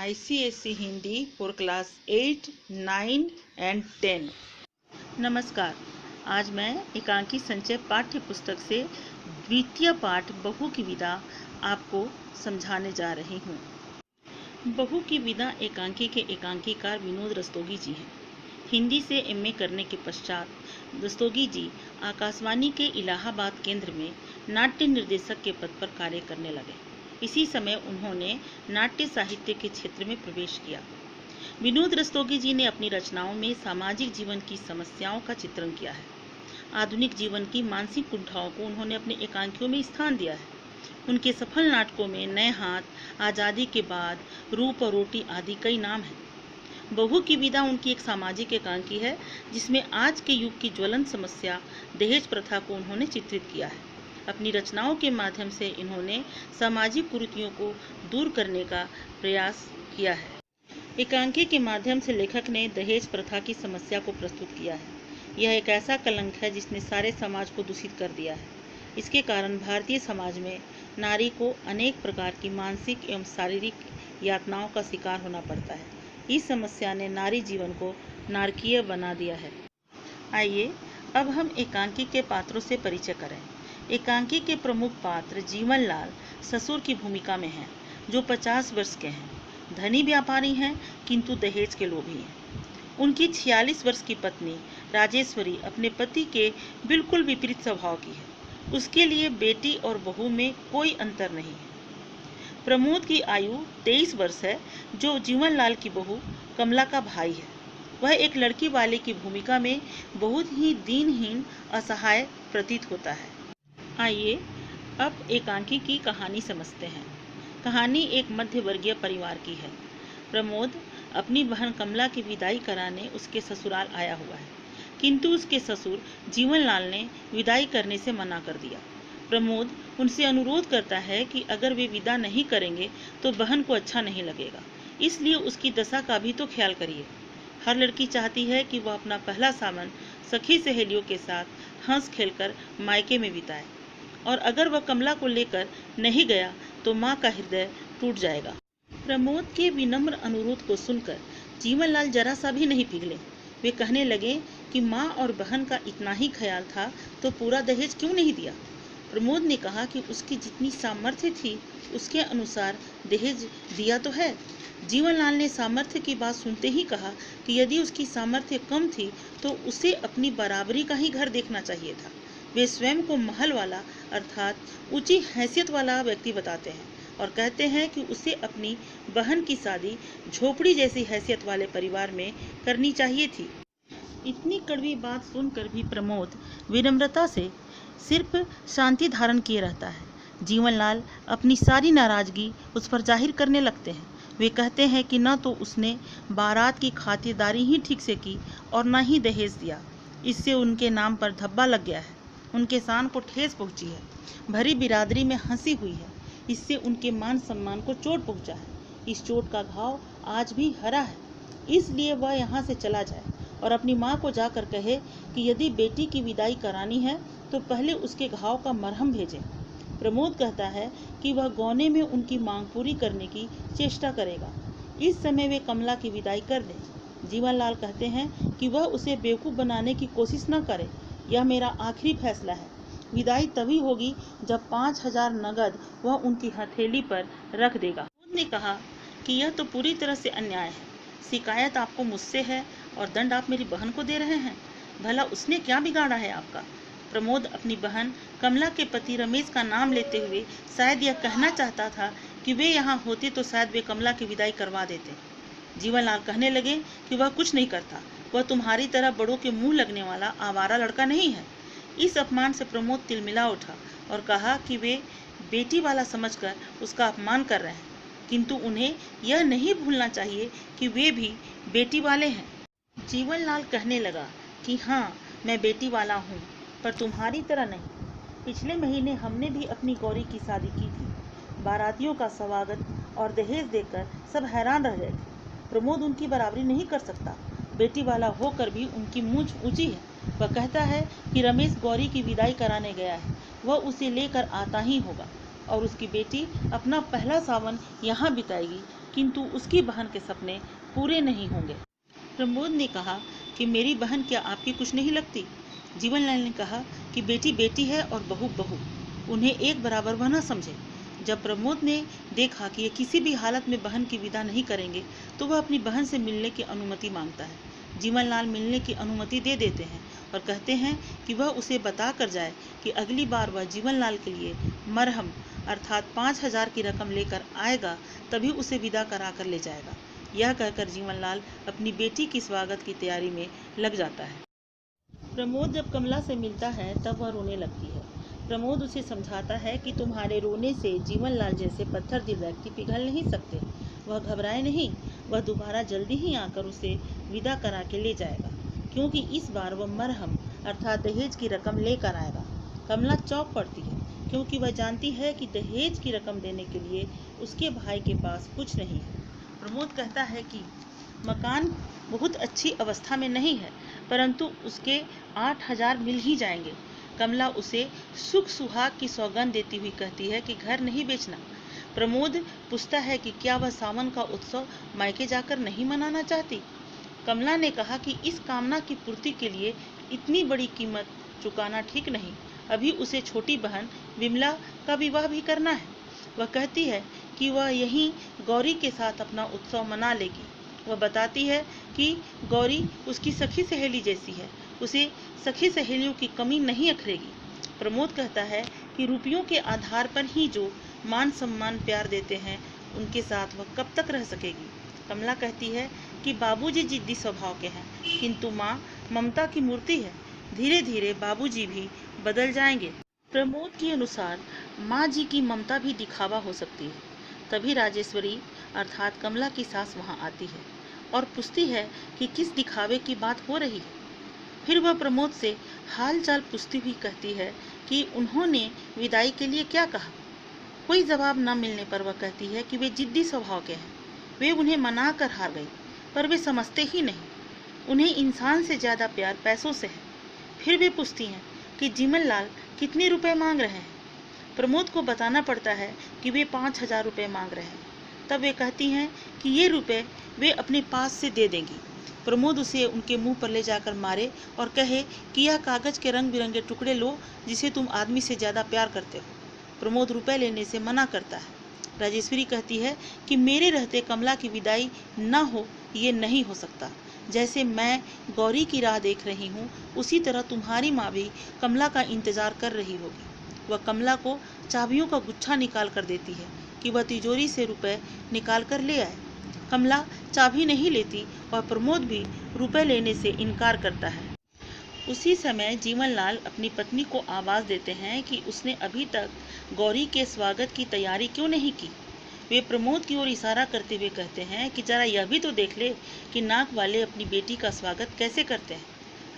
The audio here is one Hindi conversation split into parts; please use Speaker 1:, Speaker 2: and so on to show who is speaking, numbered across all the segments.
Speaker 1: ICSE Hindi for class 8, 9 and 10। नमस्कार। आज मैं एकांकी संचय पाठ्य पुस्तक से द्वितीय पाठ बहू की विदा आपको समझाने जा रही हूँ। बहू की विदा एकांकी के एकांकीकार विनोद रस्तोगी जी हैं। हिंदी से MA करने के पश्चात रस्तोगी जी आकाशवाणी के इलाहाबाद केंद्र में नाट्य निर्देशक के पद पर कार्य करने लगे। इसी समय उन्होंने नाट्य साहित्य के क्षेत्र में प्रवेश किया। विनोद रस्तोगी जी ने अपनी रचनाओं में सामाजिक जीवन की समस्याओं का चित्रण किया है। आधुनिक जीवन की मानसिक कुंठाओं को उन्होंने अपने एकांकियों में स्थान दिया है। उनके सफल नाटकों में नए हाथ, आज़ादी के बाद, रूप और रोटी आदि कई नाम हैं। बहू की विदा उनकी एक सामाजिक एकांकी है, जिसमें आज के युग की ज्वलंत समस्या दहेज प्रथा को उन्होंने चित्रित किया है। अपनी रचनाओं के माध्यम से इन्होंने सामाजिक कुरीतियों को दूर करने का प्रयास किया है। एकांकी के माध्यम से लेखक ने दहेज प्रथा की समस्या को प्रस्तुत किया है। यह एक ऐसा कलंक है जिसने सारे समाज को दूषित कर दिया है। इसके कारण भारतीय समाज में नारी को अनेक प्रकार की मानसिक एवं शारीरिक यातनाओं का शिकार होना पड़ता है। इस समस्या ने नारी जीवन को नारकीय बना दिया है। आइए अब हम एकांकी के पात्रों से परिचय करें। एकांकी के प्रमुख पात्र जीवनलाल ससुर की भूमिका में हैं, जो 50 वर्ष के हैं। धनी व्यापारी हैं, किंतु दहेज के लोभी हैं। उनकी 46 वर्ष की पत्नी राजेश्वरी अपने पति के बिल्कुल विपरीत स्वभाव की है। उसके लिए बेटी और बहू में कोई अंतर नहीं है। प्रमोद की आयु 23 वर्ष है, जो जीवनलाल की बहू कमला का भाई है। वह एक लड़की वाले की भूमिका में बहुत ही दीनहीन, असहाय प्रतीत होता है। आइए अब एकांकी की कहानी समझते हैं। कहानी एक मध्यवर्गीय परिवार की है। प्रमोद अपनी बहन कमला की विदाई कराने उसके ससुराल आया हुआ है, किंतु उसके ससुर जीवनलाल ने विदाई करने से मना कर दिया। प्रमोद उनसे अनुरोध करता है कि अगर वे विदा नहीं करेंगे तो बहन को अच्छा नहीं लगेगा, इसलिए उसकी दशा का भी तो ख्याल करिए। हर लड़की चाहती है कि वह अपना पहला सावन सखी सहेलियों के साथ हंस खेलकर मायके में बिताए, और अगर वह कमला को लेकर नहीं गया तो माँ का हृदय टूट जाएगा। प्रमोद के विनम्र अनुरोध को सुनकर जीवनलाल जरा सा भी नहीं पिघले। वे कहने लगे कि माँ और बहन का इतना ही ख्याल था तो पूरा दहेज क्यों नहीं दिया। प्रमोद ने कहा कि उसकी जितनी सामर्थ्य थी उसके अनुसार दहेज दिया तो है। जीवनलाल ने सामर्थ्य की बात सुनते ही कहा कि यदि उसकी सामर्थ्य कम थी तो उसे अपनी बराबरी का ही घर देखना चाहिए था। वे स्वयं को महल वाला अर्थात ऊंची हैसियत वाला व्यक्ति बताते हैं और कहते हैं कि उसे अपनी बहन की शादी झोपड़ी जैसी हैसियत वाले परिवार में करनी चाहिए थी। इतनी कड़वी बात सुनकर भी प्रमोद विनम्रता से सिर्फ शांति धारण किए रहता है। जीवनलाल अपनी सारी नाराजगी उस पर जाहिर करने लगते हैं। वे कहते हैं कि न तो उसने बारात की खातिरदारी ही ठीक से की और न ही दहेज दिया। इससे उनके नाम पर धब्बा लग गया है, उनके शान को ठेस पहुंची है। भरी बिरादरी में हंसी हुई है, इससे उनके मान सम्मान को चोट पहुंचा है। इस चोट का घाव आज भी हरा है, इसलिए वह यहाँ से चला जाए और अपनी माँ को जाकर कहे कि यदि बेटी की विदाई करानी है तो पहले उसके घाव का मरहम भेजें। प्रमोद कहता है कि वह गौने में उनकी मांग पूरी करने की चेष्टा करेगा। इस समय वे कमला की विदाई कर दें। जीवनलाल कहते हैं कि वह उसे बेवकूफ़ बनाने की कोशिश न करे। यह मेरा आखिरी फैसला है। विदाई तभी होगी जब 5000 नगद वह उनकी हथेली पर रख देगा। प्रमोद ने कहा कि यह तो पूरी तरह से अन्याय है। शिकायत आपको मुझसे है और दंड आप मेरी बहन को दे रहे हैं। भला उसने क्या बिगाड़ा है आपका। प्रमोद अपनी बहन कमला के पति रमेश का नाम लेते हुए शायद यह कहना चाहता था कि वे यहाँ होते तो शायद वे कमला की विदाई करवा देते। जीवनलाल कहने लगे कि वह कुछ नहीं करता, वह तुम्हारी तरह बड़ों के मुंह लगने वाला आवारा लड़का नहीं है। इस अपमान से प्रमोद तिलमिला उठा और कहा कि वे बेटी वाला समझकर उसका अपमान कर रहे हैं, किंतु उन्हें यह नहीं भूलना चाहिए कि वे भी बेटी वाले हैं। जीवनलाल कहने लगा कि हाँ, मैं बेटी वाला हूँ, पर तुम्हारी तरह नहीं। पिछले महीने हमने भी अपनी गौरी की शादी की थी। बारातियों का स्वागत और दहेज देकर सब हैरान रह गए थे। प्रमोद उनकी बराबरी नहीं कर सकता। बेटी वाला होकर भी उनकी मूंछ ऊंची है। वह कहता है कि रमेश गौरी की विदाई कराने गया है, वह उसे लेकर आता ही होगा और उसकी बेटी अपना पहला सावन यहाँ बिताएगी। किंतु उसकी बहन के सपने पूरे नहीं होंगे। प्रमोद ने कहा कि मेरी बहन क्या आपकी कुछ नहीं लगती? जीवनलाल ने कहा कि बेटी बेटी है और बहू बहू, उन्हें एक बराबर वह न समझे। जब प्रमोद ने देखा कि ये किसी भी हालत में बहन की विदा नहीं करेंगे तो वह अपनी बहन से मिलने की अनुमति मांगता है। जीवनलाल मिलने की अनुमति दे देते हैं और कहते हैं कि वह उसे बता कर जाए कि अगली बार वह जीवनलाल के लिए मरहम अर्थात 5,000 की रकम लेकर आएगा, तभी उसे विदा करा कर ले जाएगा। यह कहकर जीवनलाल अपनी बेटी की स्वागत की तैयारी में लग जाता है। प्रमोद जब कमला से मिलता है तब वह रोने लगती है। प्रमोद उसे समझाता है कि तुम्हारे रोने से जीवनलाल जैसे पत्थर दिल व्यक्ति पिघल नहीं सकते। वह घबराए नहीं, वह दोबारा जल्दी ही आकर उसे विदा करा के ले जाएगा, क्योंकि इस बार वह मरहम अर्थात दहेज की रकम लेकर आएगा। कमला चौंक पड़ती है, क्योंकि वह जानती है कि दहेज की रकम देने के लिए उसके भाई के पास कुछ नहीं है। प्रमोद कहता है कि मकान बहुत अच्छी अवस्था में नहीं है, परंतु उसके 8,000 मिल ही जाएंगे। कमला उसे सुख सुहाग की सौगंध देती हुई कहती है कि घर नहीं बेचना। प्रमोद पूछता है कि क्या वह सावन का उत्सव मायके जाकर नहीं मनाना चाहती। कमला ने कहा कि इस कामना की पूर्ति के लिए इतनी बड़ी कीमत चुकाना ठीक नहीं। अभी उसे छोटी बहन विमला का विवाह भी करना है। वह कहती है कि वह यहीं गौरी के साथ अपना उत्सव मना लेगी। वह बताती है कि गौरी उसकी सखी सहेली जैसी है, उसे सखी सहेलियों की कमी नहीं अखरेगी। प्रमोद कहता है कि रुपयों के आधार पर ही जो मान सम्मान प्यार देते हैं उनके साथ वह कब तक रह सकेगी। कमला कहती है कि बाबूजी जिद्दी स्वभाव के हैं, किंतु माँ ममता की मूर्ति है, धीरे धीरे बाबूजी भी बदल जाएंगे। प्रमोद के अनुसार माँ जी की ममता भी दिखावा हो सकती है। तभी राजेश्वरी अर्थात कमला की सास वहां आती है और पूछती है कि किस दिखावे की बात हो रही है। फिर वह प्रमोद से हाल चाल पूछती हुई कहती है कि उन्होंने विदाई के लिए क्या कहा। कोई जवाब न मिलने पर वह कहती है कि वे जिद्दी स्वभाव के हैं, वे उन्हें मना कर हार गई, पर वे समझते ही नहीं। उन्हें इंसान से ज़्यादा प्यार पैसों से है। फिर वे पूछती हैं कि जीवनलाल कितने रुपए मांग रहे हैं। प्रमोद को बताना पड़ता है कि वे 5,000 रुपये मांग रहे हैं। तब वे कहती हैं कि ये रुपए वे अपने पास से दे देंगी। प्रमोद उसे उनके मुंह पर ले जाकर मारे और कहे कि यह कागज के रंग बिरंगे टुकड़े लो जिसे तुम आदमी से ज़्यादा प्यार करते हो। प्रमोद रुपए लेने से मना करता है। राजेश्वरी कहती है कि मेरे रहते कमला की विदाई न हो, ये नहीं हो सकता। जैसे मैं गौरी की राह देख रही हूँ, उसी तरह तुम्हारी माँ भी कमला का इंतजार कर रही होगी। वह कमला को चाबियों का गुच्छा निकाल कर देती है कि वह तिजोरी से रुपए निकाल कर ले आए। कमला चाबी नहीं लेती और प्रमोद भी रुपए लेने से इनकार करता है। उसी समय जीवनलाल अपनी पत्नी को आवाज़ देते हैं कि उसने अभी तक गौरी के स्वागत की तैयारी क्यों नहीं की। वे प्रमोद की ओर इशारा करते हुए कहते हैं कि जरा यह भी तो देख ले कि नाक वाले अपनी बेटी का स्वागत कैसे करते हैं।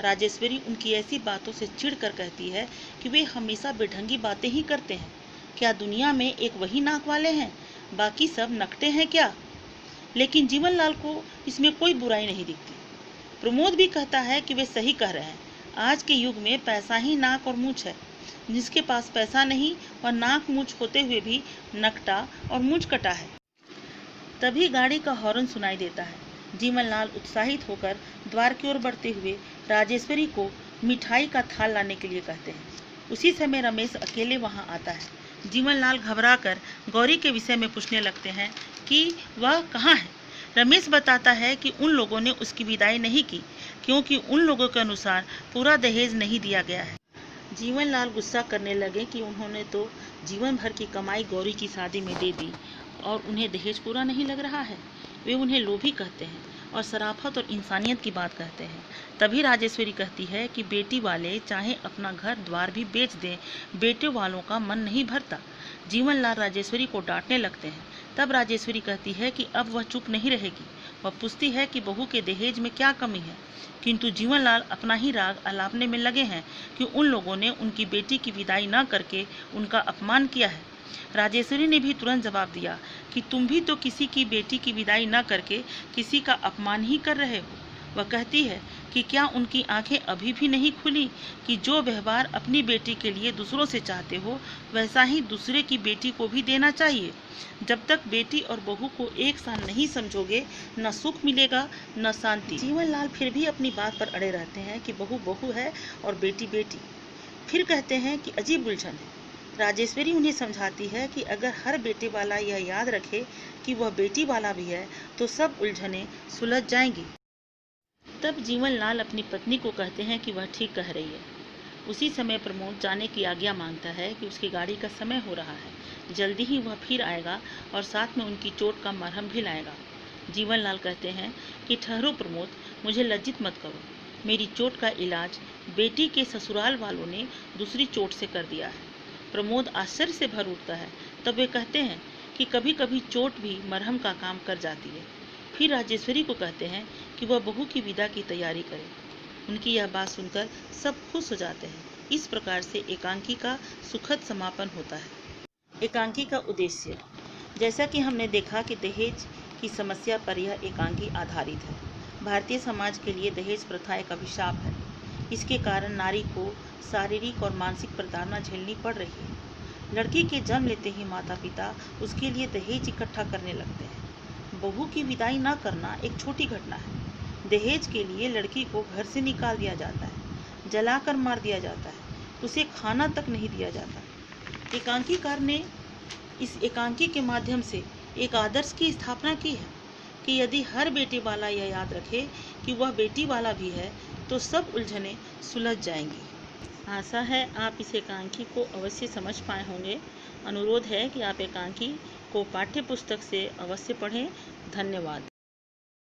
Speaker 1: राजेश्वरी उनकी ऐसी बातों से चिढ़कर कहती है कि वे हमेशा बेढंगी बातें ही करते हैं। क्या दुनिया में एक वही नाक वाले हैं, बाकी सब नकटे हैं क्या? लेकिन जीवनलाल को इसमें कोई बुराई नहीं दिखती। प्रमोद भी कहता है कि वे सही कह रहे हैं। आज के युग में पैसा ही नाक और मूछ है। जिसके पास पैसा नहीं और नाक मूछ होते हुए भी नकटा और मूछ कटा है। तभी गाड़ी का हॉर्न सुनाई देता है। जीवनलाल उत्साहित होकर द्वार की ओर बढ़ते हुए राजेश्वरी को मिठाई का थाल लाने के लिए कहते हैं। उसी समय रमेश अकेले वहां आता है। जीवनलाल घबराकर गौरी के विषय में पूछने लगते हैं कि वह कहाँ है। रमेश बताता है कि उन लोगों ने उसकी विदाई नहीं की, क्योंकि उन लोगों के अनुसार पूरा दहेज नहीं दिया गया है। जीवनलाल गुस्सा करने लगे कि उन्होंने तो जीवन भर की कमाई गौरी की शादी में दे दी और उन्हें दहेज पूरा नहीं लग रहा है। वे उन्हें लोभी कहते हैं और शराफत और इंसानियत की बात कहते हैं। तभी राजेश्वरी कहती है कि बेटी वाले चाहे अपना घर द्वार भी बेच दें, बेटे वालों का मन नहीं भरता। जीवनलाल राजेश्वरी को डांटने लगते हैं। तब राजेश्वरी कहती है कि अब वह चुप नहीं रहेगी। वह पूछती है कि बहू के दहेज में क्या कमी है, किंतु जीवनलाल अपना ही राग अलापने में लगे हैं कि उन लोगों ने उनकी बेटी की विदाई न करके उनका अपमान किया है। राजेश्वरी ने भी तुरंत जवाब दिया कि तुम भी तो किसी की बेटी की विदाई न करके किसी का अपमान ही कर रहे हो। वह कहती है कि क्या उनकी आंखें अभी भी नहीं खुली कि जो व्यवहार अपनी बेटी के लिए दूसरों से चाहते हो वैसा ही दूसरे की बेटी को भी देना चाहिए। जब तक बेटी और बहू को एक साथ नहीं समझोगे, न सुख मिलेगा न शांति। जीवनलाल फिर भी अपनी बात पर अड़े रहते हैं कि बहू बहू है और बेटी बेटी। फिर कहते हैं कि अजीब उलझन है। राजेश्वरी उन्हें समझाती है कि अगर हर बेटे वाला यह याद रखे कि वह बेटी वाला भी है तो सब उलझनें सुलझ जाएंगी। तब जीवनलाल अपनी पत्नी को कहते हैं कि वह ठीक कह रही है। उसी समय प्रमोद जाने की आज्ञा मांगता है कि उसकी गाड़ी का समय हो रहा है, जल्दी ही वह फिर आएगा और साथ में उनकी चोट का मरहम भी लाएगा। जीवनलाल कहते हैं कि ठहरो प्रमोद, मुझे लज्जित मत करो। मेरी चोट का इलाज बेटी के ससुराल वालों ने दूसरी चोट से कर दिया है। प्रमोद आश्चर्य से भर उठता है। तब वे कहते हैं कि कभी कभी चोट भी मरहम का काम कर जाती है। फिर राजेश्वरी को कहते हैं कि वह बहू की विदा की तैयारी करे। उनकी यह बात सुनकर सब खुश हो जाते हैं। इस प्रकार से एकांकी का सुखद समापन होता है। एकांकी का उद्देश्य, जैसा कि हमने देखा कि दहेज की समस्या पर यह एकांकी आधारित है। भारतीय समाज के लिए दहेज प्रथा एक अभिशाप है। इसके कारण नारी को शारीरिक और मानसिक प्रताड़ना झेलनी पड़ रही है। लड़की के जन्म लेते ही माता पिता उसके लिए दहेज इकट्ठा करने लगते हैं। बहू की विदाई न करना एक छोटी घटना है। दहेज के लिए लड़की को घर से निकाल दिया जाता है, जलाकर मार दिया जाता है, उसे खाना तक नहीं दिया जाता। एकांकीकार ने इस एकांकी के माध्यम से एक आदर्श की स्थापना की है कि यदि हर बेटे वाला यह याद रखे कि वह बेटी वाला भी है तो सब उलझनें सुलझ जाएंगी। आशा है आप इस एकांकी को अवश्य समझ पाए होंगे। अनुरोध है कि आप एकांकी को पाठ्य पुस्तक से अवश्य पढ़ें। धन्यवाद।